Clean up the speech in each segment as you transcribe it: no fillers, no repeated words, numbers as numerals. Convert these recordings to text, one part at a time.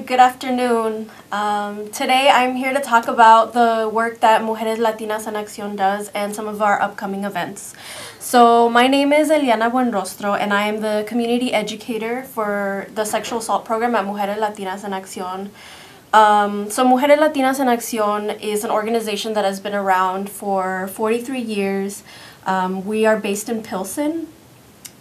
good afternoon. Today I'm here to talk about the work that Mujeres, Latinas, and Accion does and some of our upcoming events. So my name is Eliana Buenrostro and I am the community educator for the sexual assault program at Mujeres, Latinas, and Accion. So Mujeres, Latinas, and Accion is an organization that has been around for 43 years. We are based in Pilsen.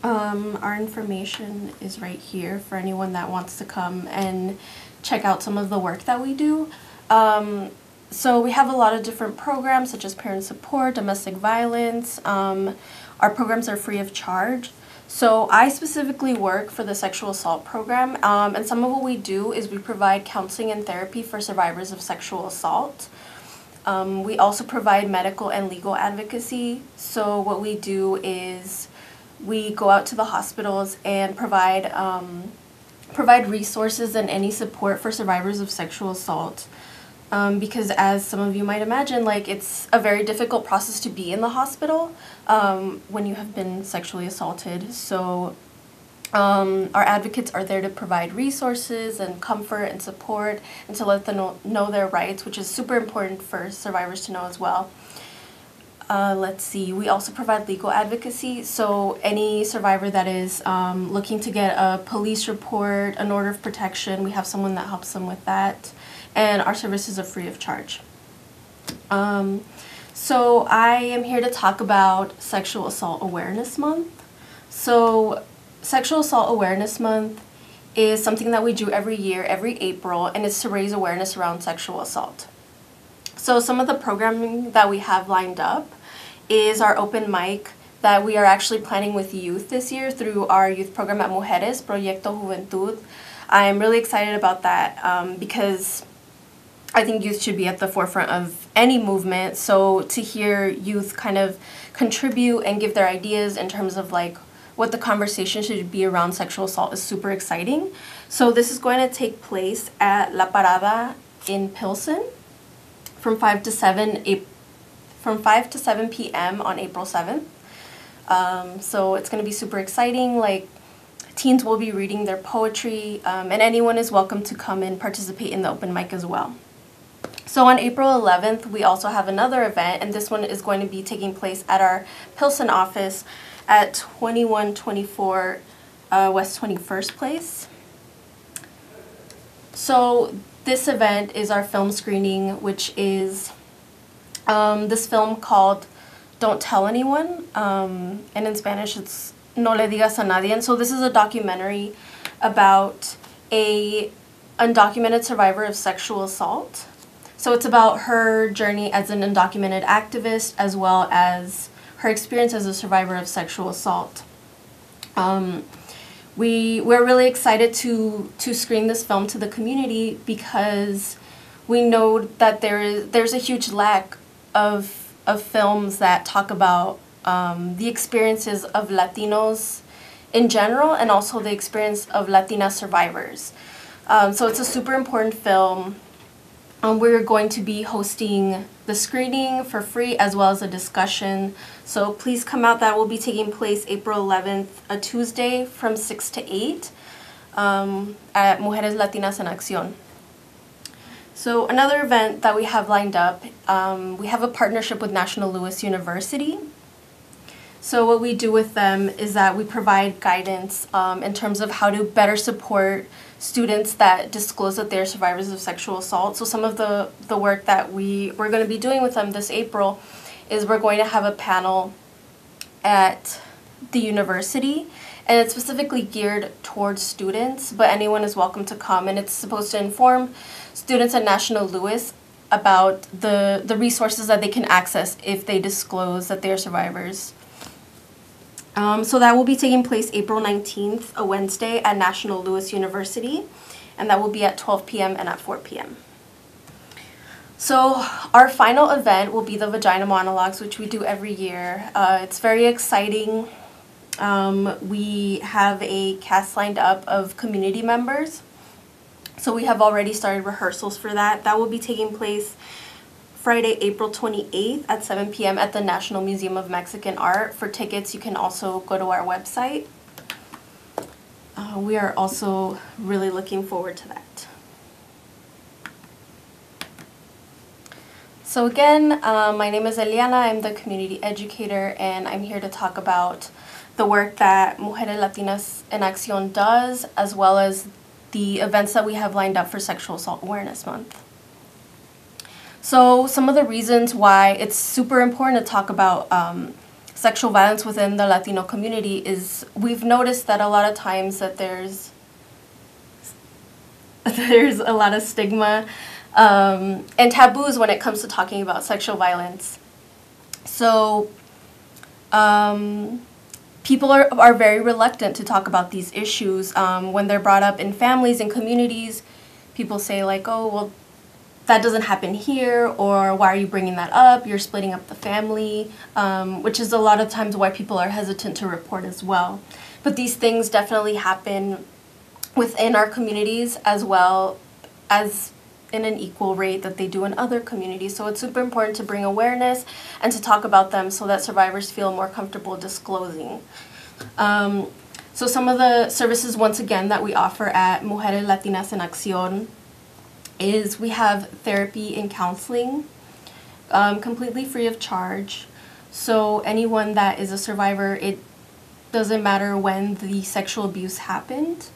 Our information is right here for anyone that wants to come and check out some of the work that we do. So we have a lot of different programs such as parent support, domestic violence. Our programs are free of charge. So I specifically work for the sexual assault program, and some of what we do is we provide counseling and therapy for survivors of sexual assault. We also provide medical and legal advocacy. So what we do is we go out to the hospitals and provide resources and any support for survivors of sexual assault. Because as some of you might imagine, like, it's a very difficult process to be in the hospital when you have been sexually assaulted. So our advocates are there to provide resources and comfort and support and to let them know their rights, which is super important for survivors to know as well. Let's see, we also provide legal advocacy, so any survivor that is looking to get a police report, an order of protection, we have someone that helps them with that, and our services are free of charge. So I am here to talk about Sexual Assault Awareness Month. So Sexual Assault Awareness Month is something that we do every year, every April, and it's to raise awareness around sexual assault. So some of the programming that we have lined up is our open mic that we are actually planning with youth this year through our youth program at Mujeres, Proyecto Juventud. I'm really excited about that because I think youth should be at the forefront of any movement. So to hear youth kind of contribute and give their ideas in terms of like what the conversation should be around sexual assault is super exciting. So this is going to take place at La Parada in Pilsen from 5 to 7 p.m. on April 7th. So it's going to be super exciting. Like, teens will be reading their poetry, and anyone is welcome to come and participate in the open mic as well. So on April 11th, we also have another event, and this one is going to be taking place at our Pilsen office at 2124 West 21st Place. So this event is our film screening, which is this film called Don't Tell Anyone, and in Spanish it's No Le Digas a Nadie. And so this is a documentary about a undocumented survivor of sexual assault. So it's about her journey as an undocumented activist as well as her experience as a survivor of sexual assault. We're really excited to screen this film to the community because we know that there's a huge lack of films that talk about the experiences of Latinos in general and also the experience of Latina survivors. So it's a super important film. We're going to be hosting the screening for free as well as a discussion. So please come out. That will be taking place April 11th, a Tuesday from 6 to 8 at Mujeres, Latinas, and Accion. So another event that we have lined up, we have a partnership with National Louis University. So what we do with them is that we provide guidance in terms of how to better support students that disclose that they're survivors of sexual assault. So some of the work that we're going to be doing with them this April is we're going to have a panel at the university, and it's specifically geared towards students, but anyone is welcome to come, and it's supposed to inform students at National Louis about the resources that they can access if they disclose that they're survivors. So that will be taking place April 19th, a Wednesday, at National Louis University, and that will be at 12 p.m. and at 4 p.m. So our final event will be the Vagina Monologues, which we do every year. It's very exciting. We have a cast lined up of community members. So we have already started rehearsals for that. That will be taking place Friday, April 28th at 7 p.m. at the National Museum of Mexican Art. For tickets, you can also go to our website. We are also really looking forward to that. So again, my name is Eliana. I'm the community educator, and I'm here to talk about the work that Mujeres, Latinas in Accion does, as well as the events that we have lined up for Sexual Assault Awareness Month. So some of the reasons why it's super important to talk about sexual violence within the Latino community is we've noticed that a lot of times that there's a lot of stigma and taboos when it comes to talking about sexual violence. So people are very reluctant to talk about these issues. When they're brought up in families and communities, people say like, oh, well, that doesn't happen here, or why are you bringing that up? You're splitting up the family, which is a lot of times why people are hesitant to report as well. But these things definitely happen within our communities as well as in an equal rate that they do in other communities. So it's super important to bring awareness and to talk about them so that survivors feel more comfortable disclosing. So some of the services, once again, that we offer at Mujeres, Latinas en Accion is we have therapy and counseling, completely free of charge. So anyone that is a survivor, it doesn't matter when the sexual abuse happened.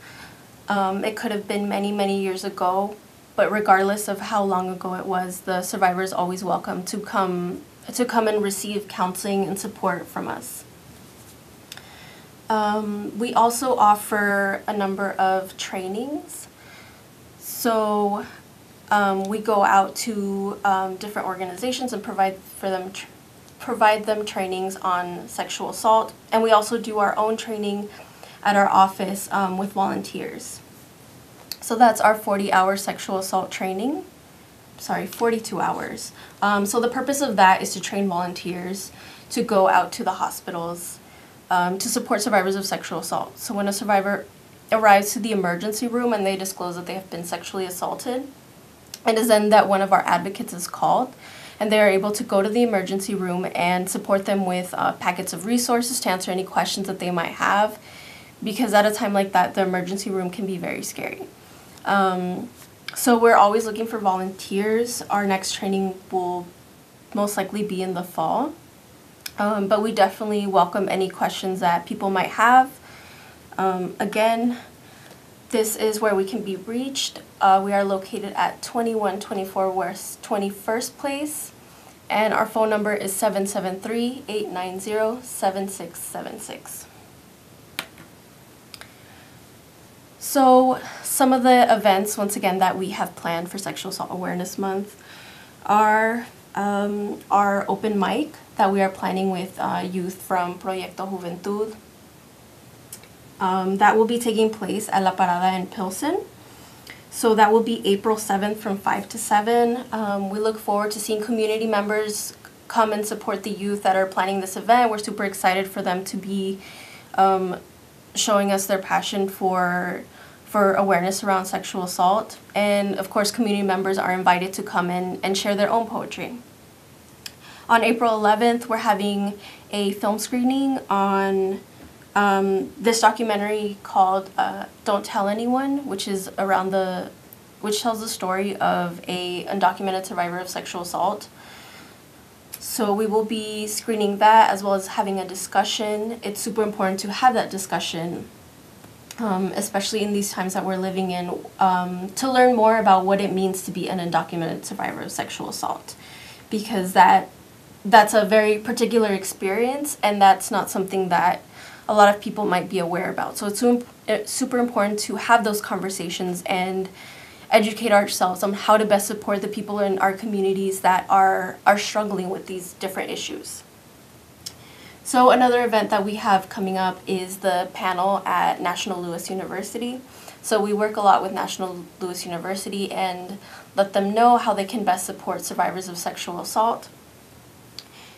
It could have been many, many years ago, but regardless of how long ago it was, the survivor is always welcome to come and receive counseling and support from us. We also offer a number of trainings. So we go out to different organizations and provide them trainings on sexual assault, and we also do our own training at our office with volunteers. So that's our 40-hour sexual assault training. Sorry, 42 hours. So the purpose of that is to train volunteers to go out to the hospitals to support survivors of sexual assault. So when a survivor arrives to the emergency room and they disclose that they have been sexually assaulted, it is then that one of our advocates is called, and they are able to go to the emergency room and support them with packets of resources to answer any questions that they might have, because at a time like that, the emergency room can be very scary. So we're always looking for volunteers. Our next training will most likely be in the fall, but we definitely welcome any questions that people might have. Again, this is where we can be reached. We are located at 2124 West 21st Place, and our phone number is 773-890-7676. So some of the events, once again, that we have planned for Sexual Assault Awareness Month are our open mic that we are planning with youth from Proyecto Juventud. That will be taking place at La Parada in Pilsen. So that will be April 7th from 5 to 7. We look forward to seeing community members come and support the youth that are planning this event. We're super excited for them to be showing us their passion for awareness around sexual assault. And of course, community members are invited to come in and share their own poetry. On April 11th, we're having a film screening on this documentary called Don't Tell Anyone, which tells the story of a undocumented survivor of sexual assault. So we will be screening that as well as having a discussion. It's super important to have that discussion, especially in these times that we're living in, to learn more about what it means to be an undocumented survivor of sexual assault, because that's a very particular experience, and that's not something that a lot of people might be aware about. So it's super important to have those conversations and educate ourselves on how to best support the people in our communities that are struggling with these different issues. So another event that we have coming up is the panel at National Louis University. So we work a lot with National Louis University and let them know how they can best support survivors of sexual assault.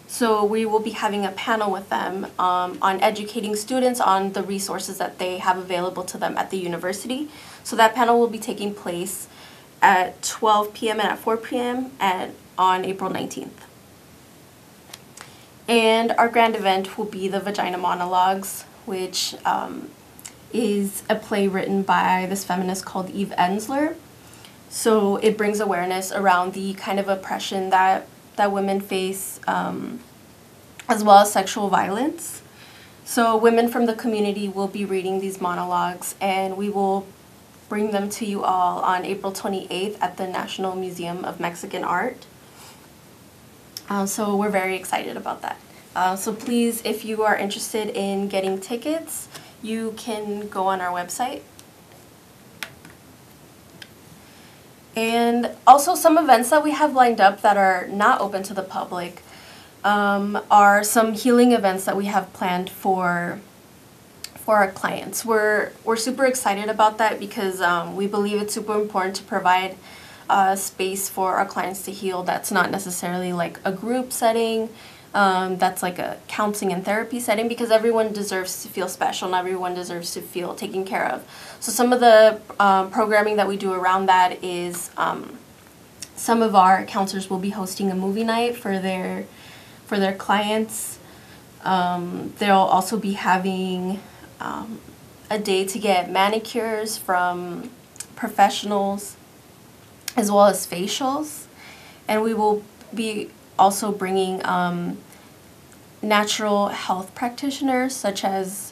So we will be having a panel with them on educating students on the resources that they have available to them at the university. So that panel will be taking place at 12 p.m. and at 4 p.m. on April 19th. And our grand event will be the Vagina Monologues, which is a play written by this feminist called Eve Ensler. So it brings awareness around the kind of oppression that that women face, as well as sexual violence. So women from the community will be reading these monologues, and we will bring them to you all on April 28th at the National Museum of Mexican Art. So we're very excited about that. So please, if you are interested in getting tickets, you can go on our website. And also some events that we have lined up that are not open to the public are some healing events that we have planned for our clients. We're super excited about that because we believe it's super important to provide space for our clients to heal that's not necessarily like a group setting, that's like a counseling and therapy setting, because everyone deserves to feel special and everyone deserves to feel taken care of. So some of the programming that we do around that is some of our counselors will be hosting a movie night for their clients. They'll also be having a day to get manicures from professionals, as well as facials. And we will be also bringing natural health practitioners, such as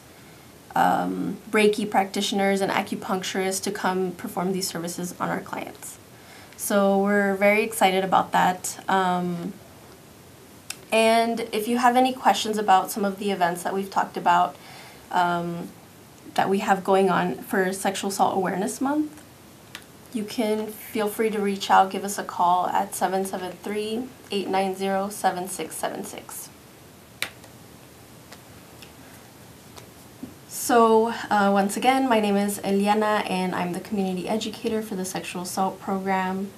Reiki practitioners and acupuncturists, to come perform these services on our clients. So we're very excited about that. And if you have any questions about some of the events that we've talked about, that we have going on for Sexual Assault Awareness Month, you can feel free to reach out, give us a call at 773-890-7676. So once again, my name is Eliana and I'm the community educator for the sexual assault program.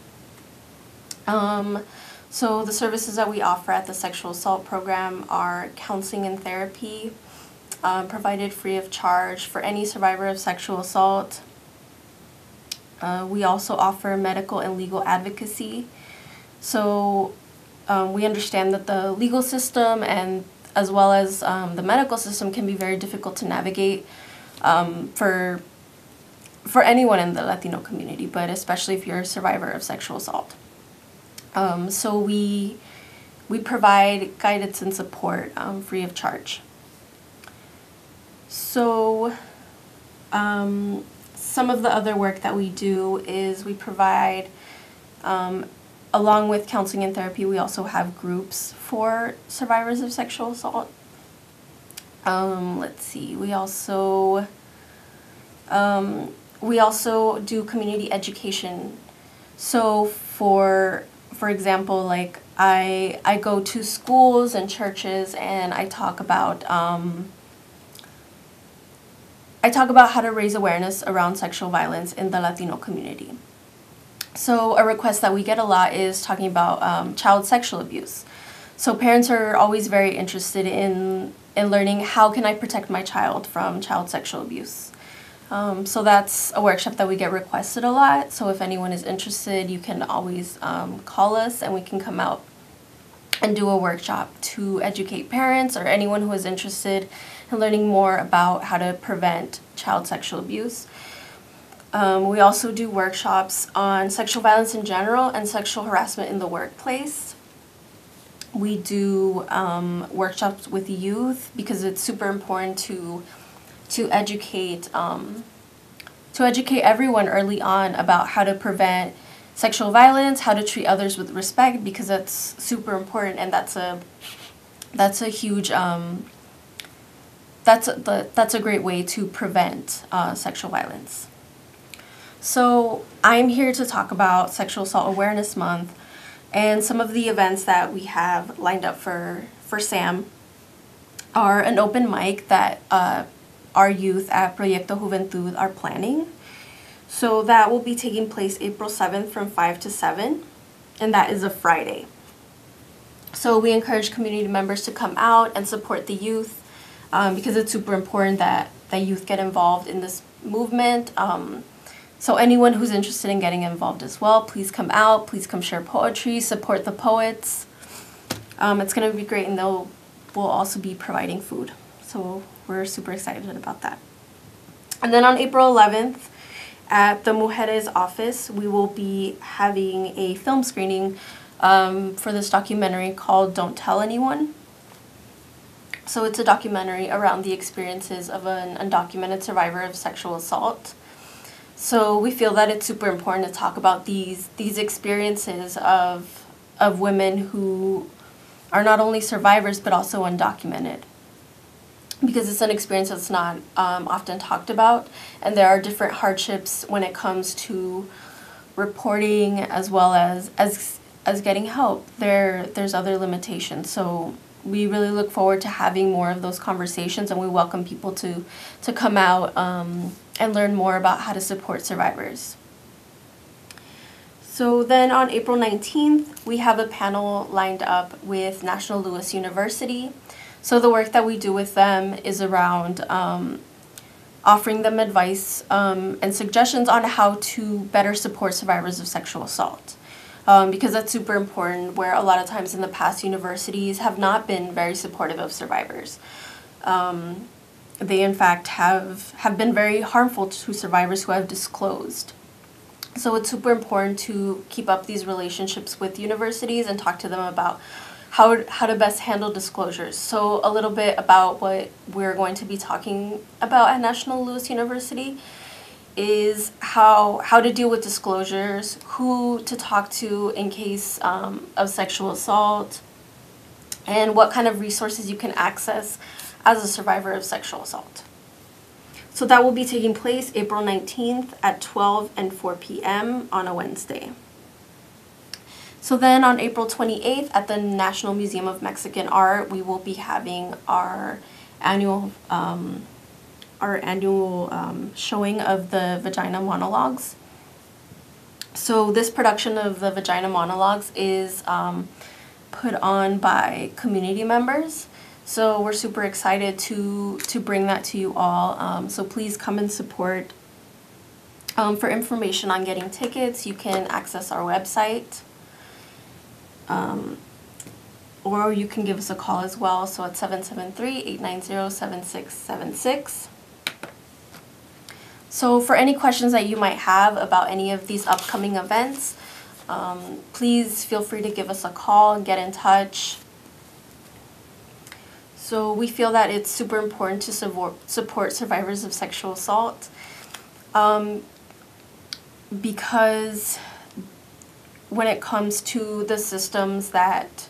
So the services that we offer at the sexual assault program are counseling and therapy, provided free of charge for any survivor of sexual assault. We also offer medical and legal advocacy. So we understand that the legal system and as well as the medical system can be very difficult to navigate for anyone in the Latino community, but especially if you're a survivor of sexual assault. So we provide guidance and support free of charge. So some of the other work that we do is we provide, along with counseling and therapy, we also have groups for survivors of sexual assault. Let's see, we also do community education. So for example, like I go to schools and churches and I talk about how to raise awareness around sexual violence in the Latino community. So a request that we get a lot is talking about child sexual abuse. So parents are always very interested in learning, how can I protect my child from child sexual abuse? So that's a workshop that we get requested a lot. So if anyone is interested, you can always call us and we can come out and do a workshop to educate parents or anyone who is interested in learning more about how to prevent child sexual abuse. We also do workshops on sexual violence in general and sexual harassment in the workplace. We do workshops with youth because it's super important to educate everyone early on about how to prevent sexual violence, how to treat others with respect, because that's super important, and that's a huge that's a great way to prevent sexual violence. So I'm here to talk about Sexual Assault Awareness Month and some of the events that we have lined up for SAM are an open mic that our youth at Proyecto Juventud are planning. So that will be taking place April 7th from 5 to 7, and that is a Friday. So we encourage community members to come out and support the youth because it's super important that youth get involved in this movement. So anyone who's interested in getting involved as well, please come out, please come share poetry, support the poets. It's going to be great, and we'll also be providing food. So we're super excited about that. And then on April 11th, at the Mujeres office, we will be having a film screening for this documentary called Don't Tell Anyone. So it's a documentary around the experiences of an undocumented survivor of sexual assault. So we feel that it's super important to talk about these experiences of women who are not only survivors but also undocumented, because it's an experience that's not often talked about, and there are different hardships when it comes to reporting as well as getting help. There's other limitations. So we really look forward to having more of those conversations, and we welcome people to come out and learn more about how to support survivors. So then on April 19th, we have a panel lined up with National Louis University. So the work that we do with them is around offering them advice and suggestions on how to better support survivors of sexual assault. Because that's super important, where a lot of times in the past universities have not been very supportive of survivors. They in fact have been very harmful to survivors who have disclosed. So it's super important to keep up these relationships with universities and talk to them about how to best handle disclosures. So a little bit about what we're going to be talking about at National Louis University is how to deal with disclosures, who to talk to in case of sexual assault, and what kind of resources you can access as a survivor of sexual assault. So that will be taking place April 19th at 12 and 4 p.m. on a Wednesday. So then on April 28th at the National Museum of Mexican Art, we will be having our annual showing of the Vagina Monologues. So this production of the Vagina Monologues is put on by community members. So we're super excited to bring that to you all. So please come and support. For information on getting tickets, you can access our website. Or you can give us a call as well. So it's 773-890-7676. So for any questions that you might have about any of these upcoming events, please feel free to give us a call and get in touch. So we feel that it's super important to support survivors of sexual assault because when it comes to the systems that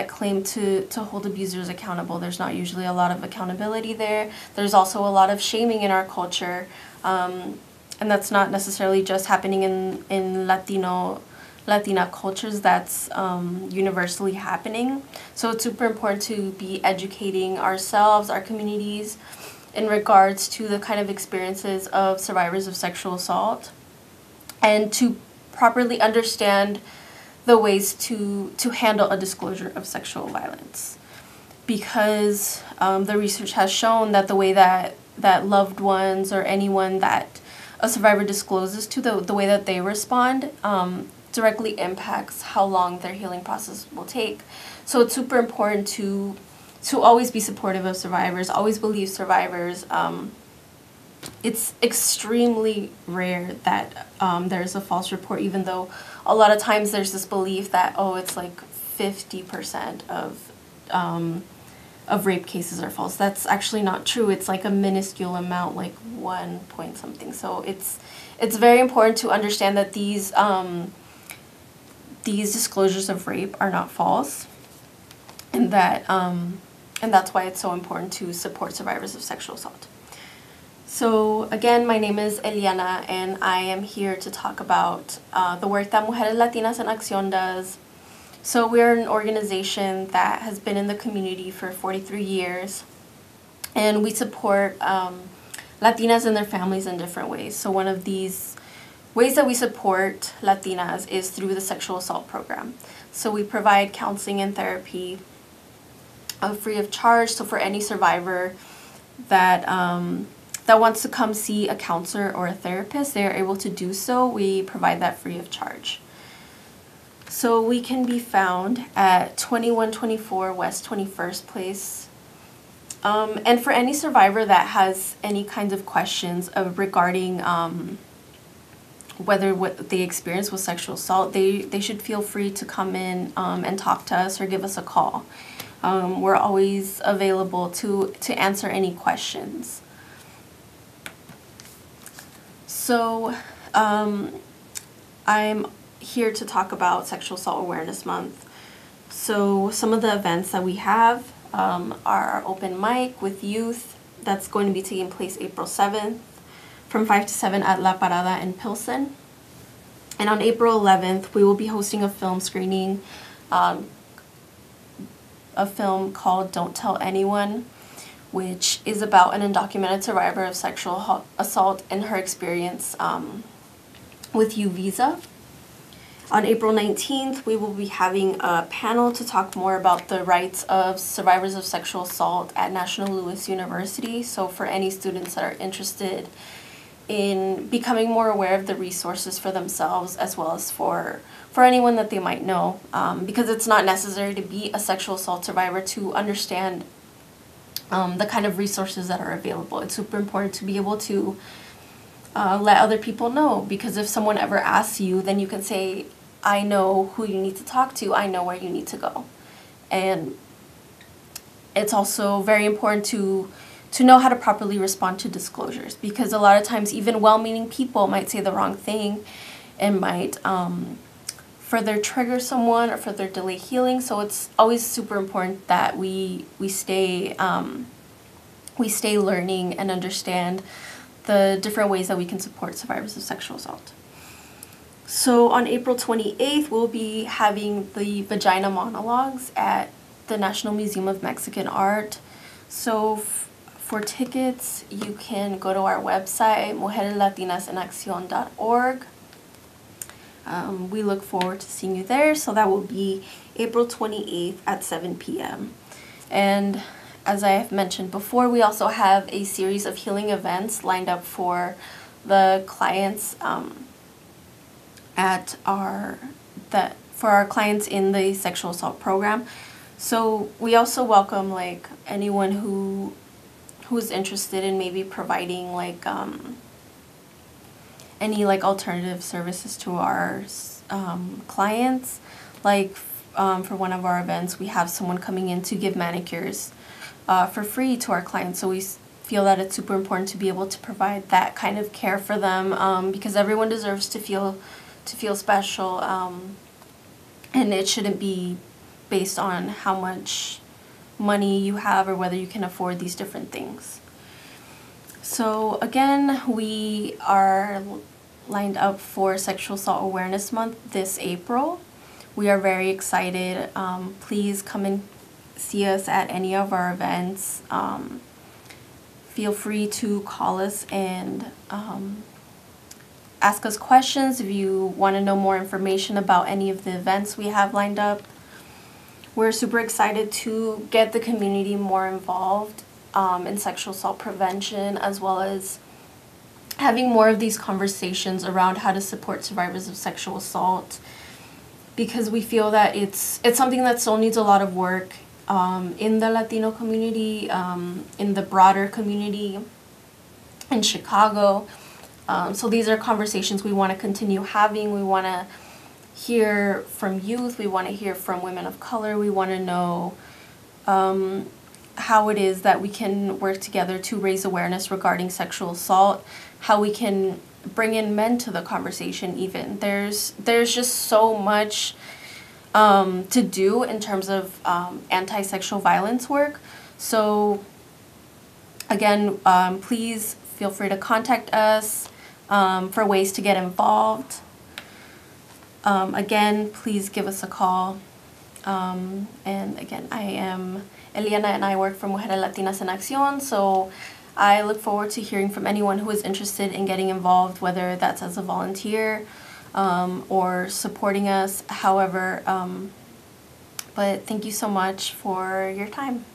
claim to hold abusers accountable, there's not usually a lot of accountability there. There's also a lot of shaming in our culture, and that's not necessarily just happening in Latina cultures, that's universally happening. So it's super important to be educating ourselves, our communities, in regards to the kind of experiences of survivors of sexual assault, and to properly understand the ways to handle a disclosure of sexual violence. Because the research has shown that the way that loved ones or anyone that a survivor discloses to, the way that they respond directly impacts how long their healing process will take. So it's super important to always be supportive of survivors, always believe survivors. It's extremely rare that there's a false report, even though a lot of times there's this belief that, oh, it's like 50% of rape cases are false. That's actually not true. It's like a minuscule amount, like 1 point something. So it's very important to understand that these disclosures of rape are not false, and that's why it's so important to support survivors of sexual assault. So again, my name is Eliana, and I am here to talk about the work that Mujeres, Latinas, and Accion does. So we're an organization that has been in the community for 43 years, and we support Latinas and their families in different ways. So one of these ways that we support Latinas is through the sexual assault program. So we provide counseling and therapy free of charge. So for any survivor that wants to come see a counselor or a therapist, they are able to do so. We provide that free of charge. So we can be found at 2124 West 21st Place. And for any survivor that has any kinds of questions regarding whether what they experience was sexual assault, they should feel free to come in and talk to us or give us a call. We're always available to answer any questions. So I'm here to talk about Sexual Assault Awareness Month. So some of the events that we have are open mic with youth. That's going to be taking place April 7th from 5 to 7 at La Parada in Pilsen. And on April 11th, we will be hosting a film screening, a film called Don't Tell Anyone, which is about an undocumented survivor of sexual assault and her experience with U-Visa. On April 19th, we will be having a panel to talk more about the rights of survivors of sexual assault at National Louis University. So for any students that are interested in becoming more aware of the resources for themselves, as well as for anyone that they might know, because it's not necessary to be a sexual assault survivor to understand the kind of resources that are available. It's super important to be able to let other people know, because if someone ever asks you, then you can say, I know who you need to talk to, I know where you need to go. And it's also very important to know how to properly respond to disclosures, because a lot of times even well-meaning people might say the wrong thing and might further trigger someone or further delay healing. So it's always super important that we stay learning and understand the different ways that we can support survivors of sexual assault. So on April 28th, we'll be having the Vagina Monologues at the National Museum of Mexican Art. So for tickets, you can go to our website, Mujeres, Latinas, and Accion.org. We look forward to seeing you there. So that will be April 28th at 7 p.m. And as I have mentioned before, we also have a series of healing events lined up for the clients for our clients in the sexual assault program. So we also welcome anyone who's interested in maybe providing any alternative services to our clients. For one of our events, we have someone coming in to give manicures for free to our clients. So we feel that it's super important to be able to provide that kind of care for them, because everyone deserves to feel special, and it shouldn't be based on how much money you have or whether you can afford these different things. So again, we are lined up for Sexual Assault Awareness Month this April. We are very excited. Please come and see us at any of our events. Feel free to call us and ask us questions if you want to know more information about any of the events we have lined up. We're super excited to get the community more involved in sexual assault prevention, as well as having more of these conversations around how to support survivors of sexual assault, because we feel that it's something that still needs a lot of work in the Latino community, in the broader community in Chicago. So these are conversations we want to continue having. We want to hear from youth. We want to hear from women of color. We want to know how it is that we can work together to raise awareness regarding sexual assault, how we can bring in men to the conversation even. There's just so much to do in terms of anti-sexual violence work. So again, please feel free to contact us for ways to get involved. Again, please give us a call. And again, I am Eliana and I work for Mujeres, Latinas, and Accion. So I look forward to hearing from anyone who is interested in getting involved, whether that's as a volunteer or supporting us, however. But thank you so much for your time.